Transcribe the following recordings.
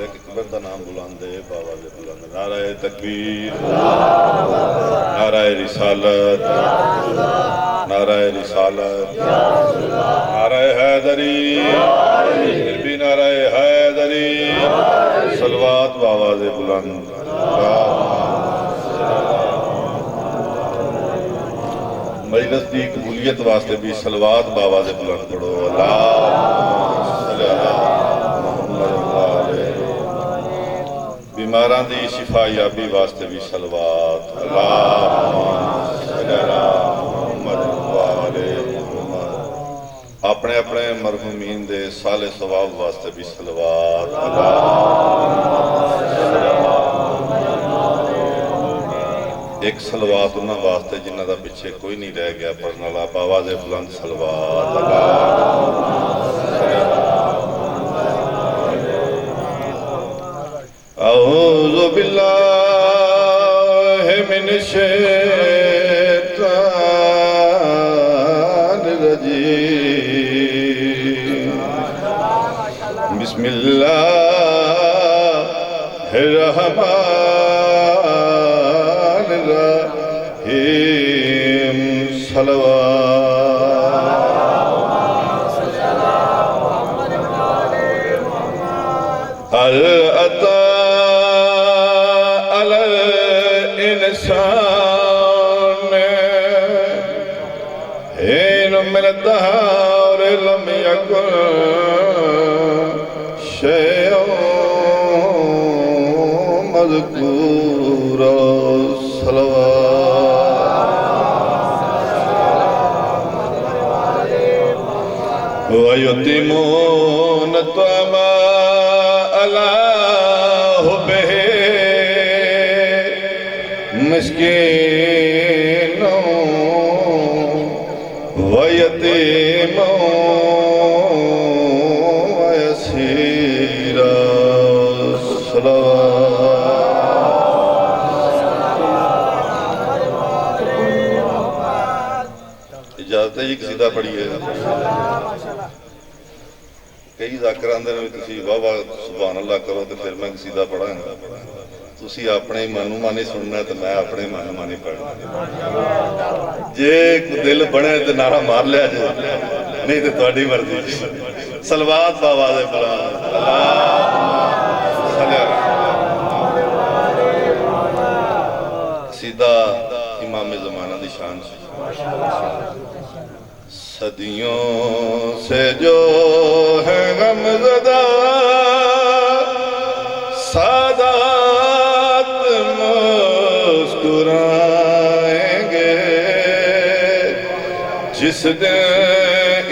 اکبر دا نام بلاندے بابا دے بلاندے نعرہ تکبیر نعرہ رسالت نعرہ رسالت نعرہ حیدری پھر بھی نعرہ حیدری صلوات بابا دے بلند مجلس دی قبولیت واسطے بھی صلوات بابا دے بلند پڑھو اللہ صلی اللہ بیماران دی شفا یابی واسطے بھی صلوات اللہم صلی اللہ محمد اپنے اپنے مرحومین دے صالح ثواب واسطے بھی صلوات اللہم صلی اللہ ایک صلوات انہاں واسطے جنہ دا پچھے کوئی نہیں رہ گیا پڑھنا لا باواز بلند صلوات اللہم صلی اللہ اعوذ باللہ من الشیطان الرجیم بسم اللہ الرحمن الرحیم صلوات العطا حين من الدهر لم يكن شيء مذكورا صلوات ويتمون الطعام على حبه مسكينوں ویتیموں ویسیرا صلوات اجازت ہے یہ قصیدہ پڑھیے کئی ذاکران دے میں تسی واہ سبحان اللہ کرو تو پھر میں قصیدہ پڑھاں گا تسی اپنے منو مانی سننا ہے تو میں اپنے منو مانی پڑھنا جے دل بنے تو نعرہ مار لیا جائے نہیں تو تہاڈی مرضی صلوات بابا دے بلند قصیدہ امام زمانہ دی شان سے صدیوں سے جو ہے غم زدہ سادات مسکرائیں گے جس دن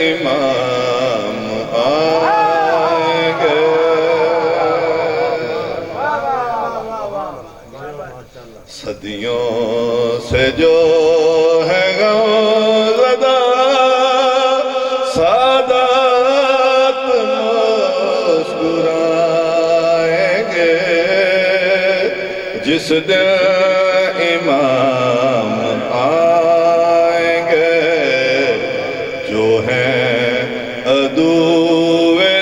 امام آئیں گے صدیوں سے جو ہے غم زدہ سادات مسکرائیں گے جس دن امام آئیں گے جو ہیں عدو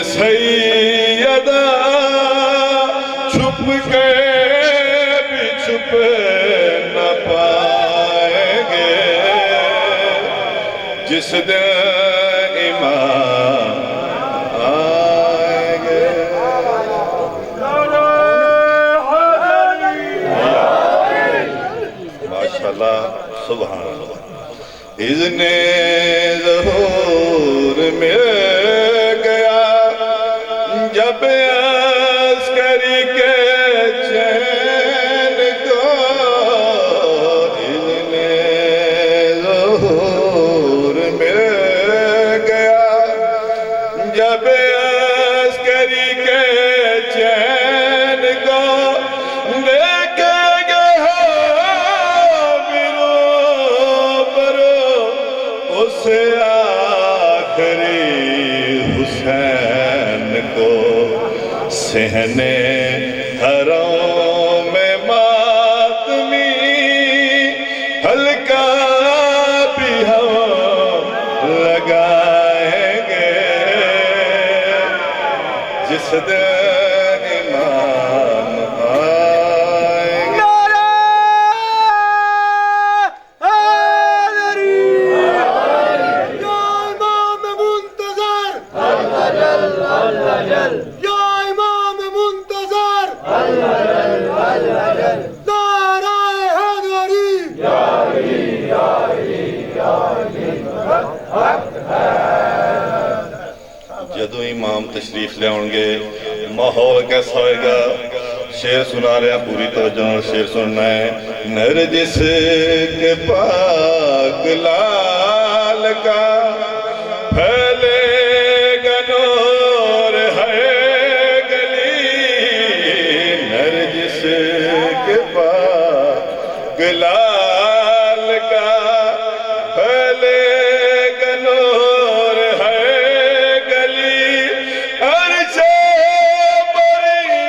سیدہ چھپ کے بھی چھپ نہ پائیں گے جس دن امام آئیں گے ماشاءاللہ سبحان اللہ اذن ظہور مل گیا جب عسکری کے چین کو اذن ظہور مل گیا جب عسکری کے چین کو دیکھیں گے حاملوں پر اس آخری حسین کو صحن حرم میں ماتمی ہلکا بھی ہم لگائیں گے جس دن امام یا امام منتظر نعرہ حیدری جدو امام تشریف لے گے ماحول کیسا ہوئے گا؟ شیر سنا رہے ہیں، پوری توجہ اور شیر سننا ہے۔ نرجس کے پاک لال کا پھیلے گا نور ہے گلی، نرجس کے پاک لال کا پھیلے گا نور ہے گلی، عرشے بری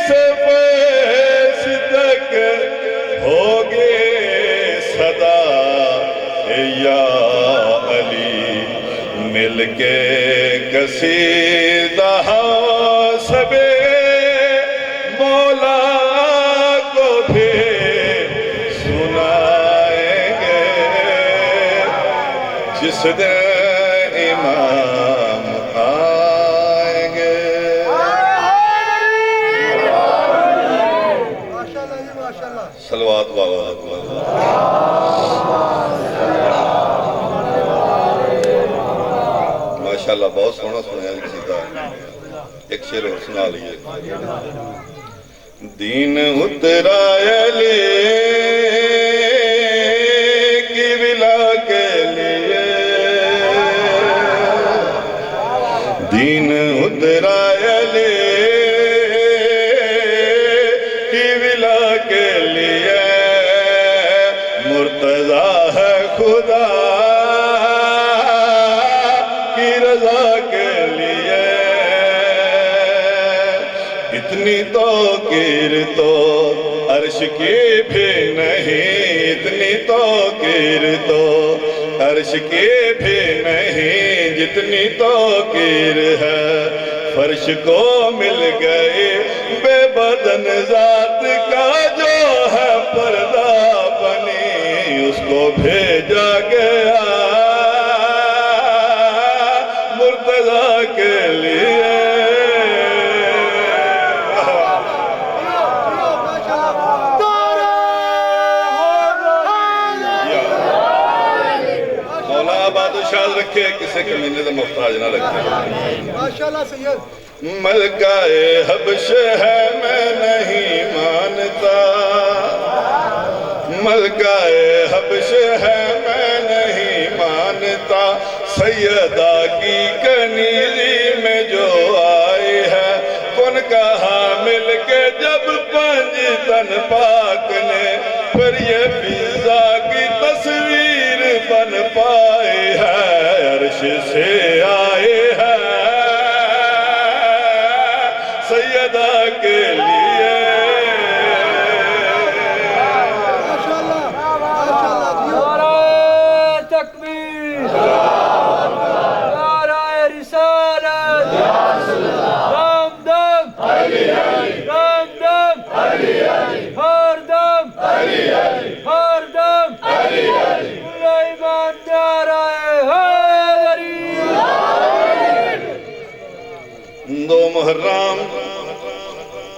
سے فیض تک ہوگے صدا یا علی، مل کے قصیدہ سب مولا کو بھی سنائیں گے، جس دن امام آئیں گے۔ ماشاءاللہ جی ماشاءاللہ۔ صلوات بابا ماشاءاللہ، بہت سونا سنیا قصیدہ۔ ایک شعر اور سنا لیے۔ دین اترا علی کی ولا کے لیے، دین اترا علی کی ولا کے لیے، مرتضی ہے خدا کی رضا کے لیے، اتنی توقیر تو عرش کی بھی نہیں، اتنی توقیر تو عرش کی بھی نہیں، جتنی توقیر ہے فرش کو مل گئی، بے بدن ذات کا جو ہے پردہ بنی، اس کو بھیجا گیا مرتضی کے لیے۔ مولا بادشاہ رکھے، کسی کمینے سے محتاج نہ رکھے۔ ماشاءاللہ سید۔ ملکہ حبش ہے میں نہیں مانتا، ملکہ حبش ہے میں نہیں مانتا، سیدہ کی کنیزی میں جو آئی ہے، کن کہا مل کے جب پنج تن پاک نے، پھر یہ فضا کی تصویر بن پائی ہے، عرش سے آئے ہے سیدہ کے لیے۔ ماشاءاللہ ماشاءاللہ جی۔ نعرہ تکبیر، نعرہ رسالت، دم دم دم دم، ہر دم ہر دم، سلیمان نعرہ حیدری۔ دو محرم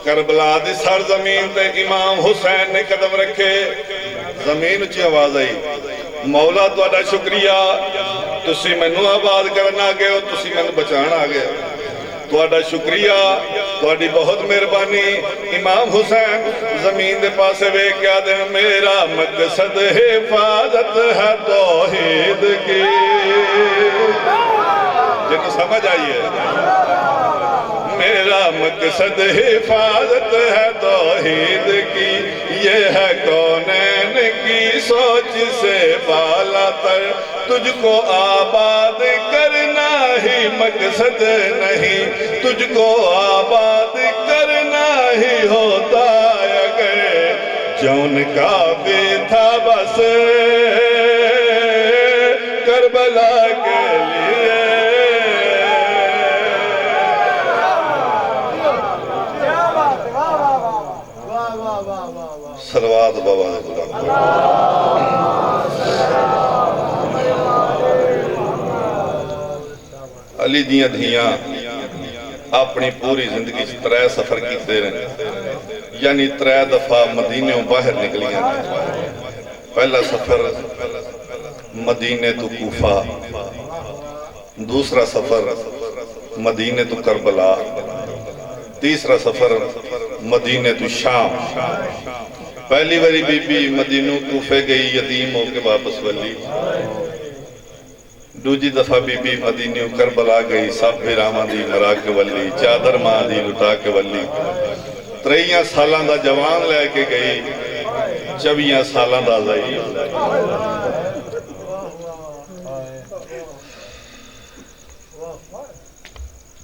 کربلا دی سرزمین تے امام حسین نے قدم رکھے، زمین اچھی آواز آئی، مولا تہاڈا شکریہ، تسی مینوں آباد کرنا آ گئے ہو، تسی مینوں بچان آ گئے، تہاڈا شکریہ، تہاڈی بہت مہربانی۔ امام حسین زمین دے پاسے ویکھ کے آدھے میرا مقصد حفاظت ہے توحید کی، جن کو سمجھ آئیے، میرا مقصد حفاظت ہے توحید کی، یہ ہے کونین کی سوچ سے بالا تر، تجھ کو آباد کرنا ہی مقصد نہیں، تجھ کو آباد کرنا ہی ہوتا اگر جون کا بھی تھا بس کربلا کے لیے۔ صلوات بابا دے خدا علی دیاں دھیاں اپنی پوری زندگی 3 سفر کیتے ہیں، یعنی 3 دفعہ مدینوں باہر نکلیاں۔ پہلا سفر مدینے تو کوفہ، دوسرا سفر مدینے تو کربلا، تیسرا سفر مدینے تو شام۔ پہلی باری بی بی مدینوں کوفے گئی یتیم ہو کے واپس ولی، دوجی دفعہ بی بی مدینوں کربلا گئی سب براہماں دی مرا کے ولی، چادر ماں دی لٹا کے ولی، 23 سالاں دا جوان لے کے گئی 24 سالاں دا ضعیف۔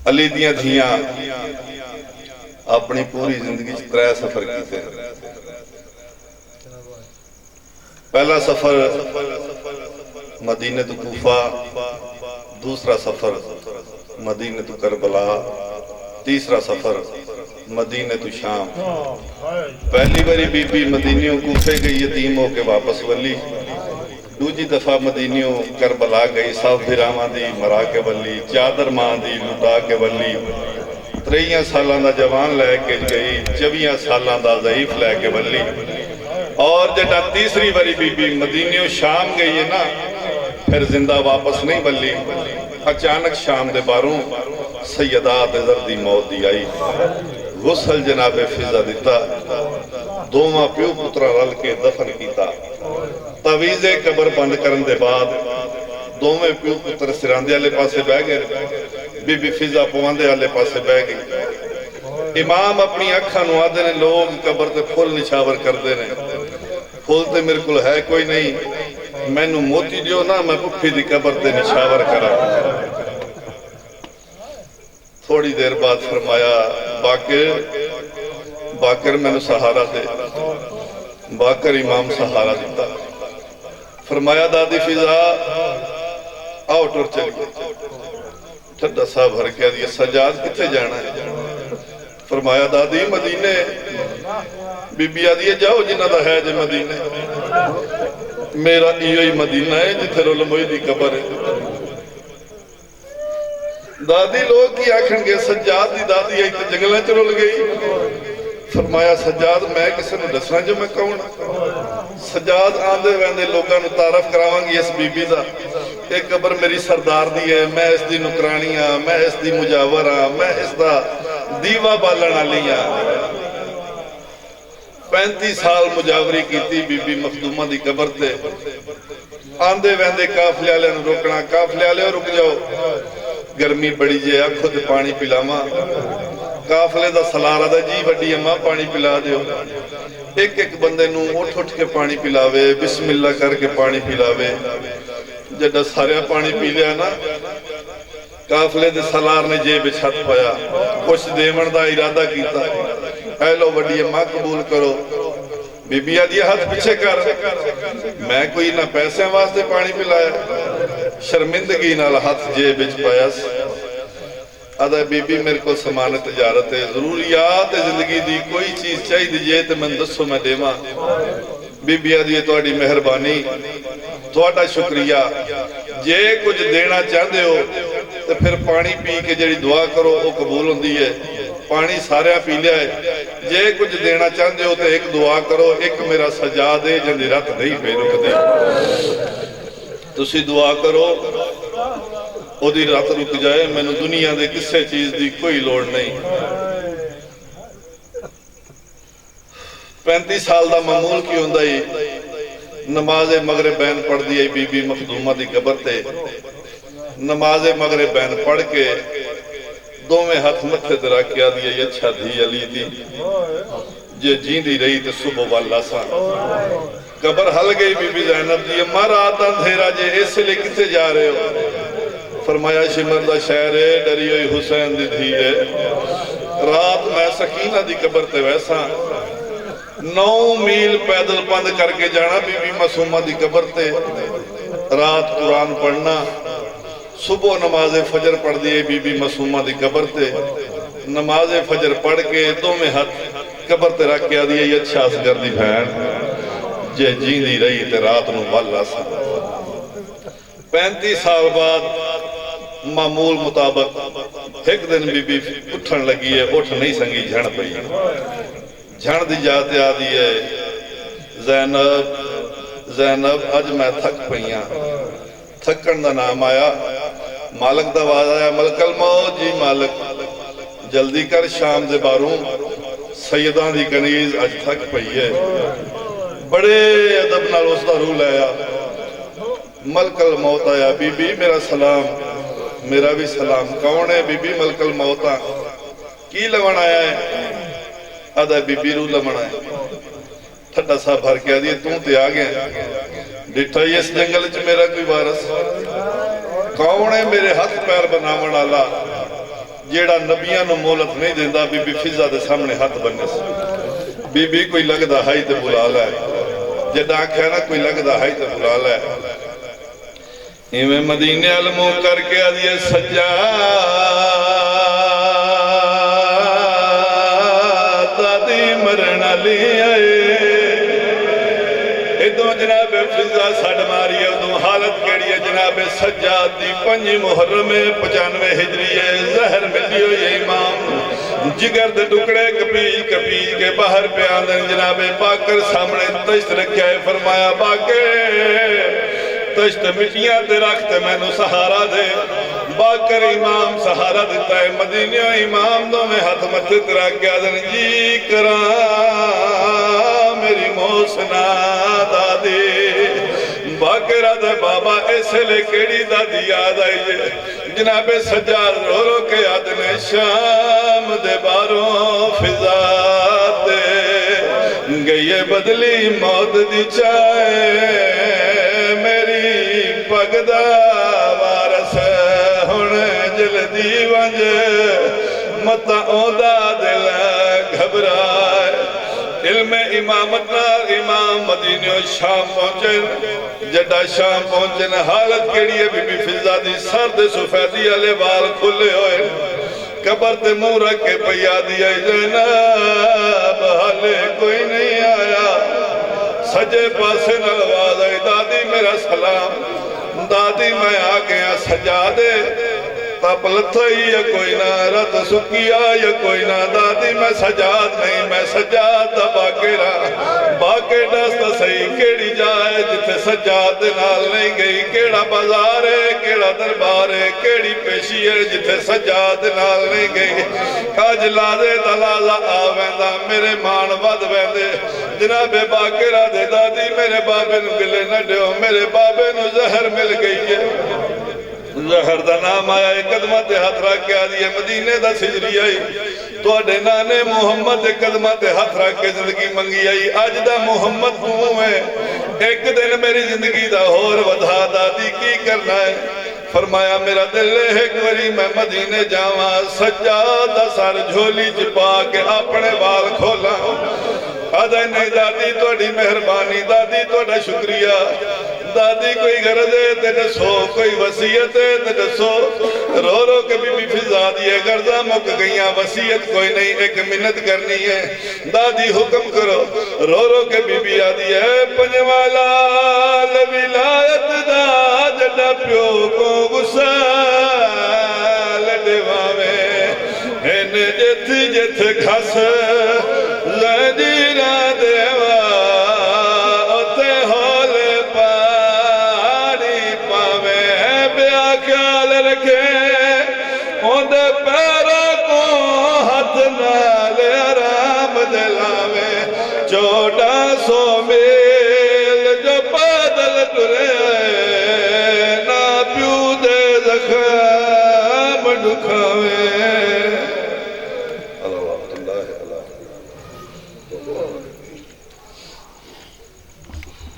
علی دیاں دھیاں اپنی پوری زندگی 3 سفر کیتے ہیں۔ پہلا سفر مدینہ تو کوفہ، دوسرا سفر مدینہ تو کربلا، تیسرا سفر مدینہ تو شام۔ پہلی باری بی بی مدینیوں کوفے گئی یتیم ہو کے واپس ولی، دوجی دفعہ مدینیوں کربلا گئی سب براہماں دی مرا کے ولی، چادر ماں دی لٹا کے ولی، 23 سالاں دا جوان لے کے گئی 24 سالاں دا ضعیف لے کے ولی۔ اور جڑا تیسری باری بی بی مدینیوں شام گئی ہے نا، پھر زندہ واپس نہیں ولی، اچانک شام دے باروں سیدات زردی موت دی آئی، غسل جناب فضا دیتا، دوواں پیو پترا رل کے دفن کیتا، تویز قبر بند کرن دے بعد دوویں پیو پتر سراندے والے پاسے بہ گئے، بی بی فضا پواندے والے پاسے بہ گئی۔ امام اپنی اکھاں نوں آدھے نے لوگ قبر تے پھول نشاور کردے نے، پھول تے میرے کول ہے کوئی نہیں، میں نوں موتی دیو نا میں پپھی دی قبر تے نشاور کرا۔ تھوڑی دیر بعد فرمایا باقر میں نے سہارا دے، باقر امام سہارا دیتا، فرمایا دادی فضا آؤ ٹر چلی، ٹھڈا صاحب بھر کے دیا سجاد کتے جانا ہے؟ فرمایا دادی مدینے، بی بی آدھی جاؤ جنہ دا ہے جے مدینے، میرا ایوئی مدینہ ہے جتھے رول موئی دی قبر ہے۔ دادی لوگ کی آکھن گے سجاد دی دادی آئی تے جنگلیں چرول گئی۔ فرمایا سجاد میں کسے نو دسنا جو میں کون، سجاد آندے ویندے لوگاں نو تعارف کراواں گی اس بی بی دا، ایک قبر میری سردار دی ہے، میں اس دی نکرانی ہاں، میں اس دی مجاور ہاں، میں اس دا دیوہ بالن والی ہاں۔ 35 سال مجاوری کیتی بی بی مخدومہ دی قبر تے، آندے ویندے قافلے والے نو روکنا، قافلے والے رک جاؤ، گرمی بڑی جے آنکھوں تے پانی پلاواں، قافلے دا سلارہ دا جی وڈی اماں پانی پلا دیو، ایک ایک بندے نو اٹھ کے پانی پلاوے، بسم اللہ کر کے پانی پلاوے، جڑا سارا پانی پی لیا نا، قافلے دے سلار نے جیب چھت پایا، کچھ دیون دا ارادہ کیتا، اے لو وڈی اماں قبول کرو، بی بی آدھی ہاتھ پیچھے کر، میں کوئی نہ پیسے واسطے پانی پلایا، شرمندگی نال ہاتھ جیب پایا، آدھا بی بی میرے کو سامان تجارت ہے، ضروریات زندگی دی کوئی چیز چاہی دیجئے تو میں دسو میں دیواں۔ بی بی آدھی تواڈی مہربانی، تواڈا شکریہ، جے کچھ دینا چاہتے ہو تو پھر پانی پی کے جڑی دعا کرو وہ قبول ہوندی ہے، پانی سارے پی لیا ہے، جے کچھ دینا چاہتے ہو تو ایک دعا کرو، ایک میرا سجا دے جندی رات نہیں پہ رک دے، تسی دعا کرو او دی رات رک جائے، میں نے دنیا دے کسے چیز دی کوئی لوڑ نہیں۔ 35 سال دا معمول کی ہوندہ ہی نماز مغربین پڑھ دی بی بی مخدومہ دی قبر تے، نماز مغربین پڑھ کے دو میں ہاتھ متھے درا کیا دیا یہ اچھا دھی علی دی جے جین دی رہی تے صبح والا سا قبر حل گئی بی بی زینب دی امہ رات اندھیرا جے ایسے لے کتے جا رہے ہو؟ فرمایا شمر دا شہر ہے ڈری ہوئی حسین دی دھی ہے، رات میں سکینہ دی قبر تے ویسا 9 میل پیدل پند کر کے جانا بی بی معصومہ دی قبر تے، رات قرآن پڑھنا، صبح نماز فجر پڑھ دیئے بی بی معصومہ دی قبر تے، نماز فجر پڑھ کے دو میں ہاتھ قبر تے رکھ کے آدھی یہ اچھا اسگر دی بہن جے جین دی رہی تے رات نو والا سا۔ 35 سال بعد معمول مطابق ایک دن بیبی اٹھن لگی ہے اٹھ نہیں سنگی جھڑ پئی جھڑ دی جات آدھی ہے زینب اج میں تھک پئیاں تھکن دا نام آیا مالک دا آواز آیا ملک الموت جی مالک جلدی کر شام دے باروں سیدان دی کنیز اج تھک پئی ہے بڑے ادب نال اس دا روح لایا ملک الموت آیا بی بی میرا سلام میرا بھی سلام کون ہے بی بی ملک الموت کی لون آیا ہے آدھا بی بی روح لون آیا تھڑا سا بھر کے آدھی توں تے آگئے ڈٹھا یہ اس جنگل چ میرا کوئی وارث کون ہے میرے ہاتھ پیر بناون والا جیڑا نبیاں نو مولت نہیں دیندا بی بی فضا دے سامنے ہاتھ بننے سے بی بی کوئی لگدا ہائی تے بلا لے جدا آکھیا نا کوئی لگدا ہائی تے بلا لے ایویں مدینے علموں کر کے آدھی سجاد دادی مرنا لی آئے ادھوں جناب فضا سڑ ماری ہے ادھوں حالت کیڑی ہے جناب سجاد دی 5 محرم 95 ہجری ہے زہر ملی ہوئی ہے امام جگر دے ٹکڑے کپیج کے باہر پہ آندن جناب باکر سامنے تشت رکھیا ہے فرمایا باکر تشت مٹیاں تے رکھتے میں نو سہارا دے باکر امام سہارا دیتا ہے مدینہ امام دو میں ہاتھ متھے ترا کیا دن جی کرام میری موسنا دادی باکر آدھے بابا ایسے لے کیڑی دادی یاد آئی جناب سجاد رو رو کے آدھنے شام دے باروں فضا دے گئی بدلی موت دی چائے میری پگدا وارس ہن جلدی ونج متا اوندا دل گھبرائے علم امامت نال امام مدینہ شام پہنچے جڈا شام پہنچے حالت کیڑی ہے بی بی فضا دی سرد سفیدی والے وال کھلے ہوئے قبر تے منہ رکھ کے پیا دیا جناب حالے کوئی نہیں آیا سجے پاسے نال آواز آئی دادی میرا سلام دادی میں آ گیا سجا دے تپ لتھائی یا کوئی نہ رت سکیا یا کوئی نہ دادی میں سجاد نہیں میں سجاد دا باکرہ باکر دستا صحیح کیڑی جائے جتے سجاد نال نہیں گئی کیڑا بازار ہے کیڑا دربار ہے کیڑی پیشی ہے جتے سجاد نال نہیں گئی آج لادے دلالہ آویندہ میرے مان ود ویندے جناب باکرہ دے دادی میرے بابے نو گلے نہ دیو میرے بابے نو زہر مل گئی ہے زہر دا نام آیا ایک قدمت ہاتھ رکھ کے آدھی ہے مدینے دا سجری آئی تو اڈے نانے محمد ایک قدمت ہاتھ رکھ کے زندگی منگی آئی آج دا محمد ہوں ہے ایک دن میری زندگی دا اور ودھا دادی کی کرنا ہے فرمایا میرا دل ہے ایک وری میں مدینے جاواں سجادہ سار جھولی چپا کے اپنے وال کھولا آدھے نہیں دادی توڑی مہربانی دادی توڑا شکریہ دادی کوئی غرض ہے تے دسو کوئی وسیعت ہے تے دسو رو رو کے بی بی فضا دیئے گردہ مک گئیاں وسیعت کوئی نہیں ایک منت کرنی ہے دادی حکم کرو رو رو کے بی بی آدھی ہے پنجوالا لولایت دا جڑا پیو کو غسال دیواویں ہن جت جت کھس لجیرہ دیوا اتے ہول پاری پاویں بیا خیال رکھے اوندے پیروں کو ہاتھ نال آرام دلاویں 1400 میل جو پیدل ٹرے نا پیو دے زخم ڈکھاویں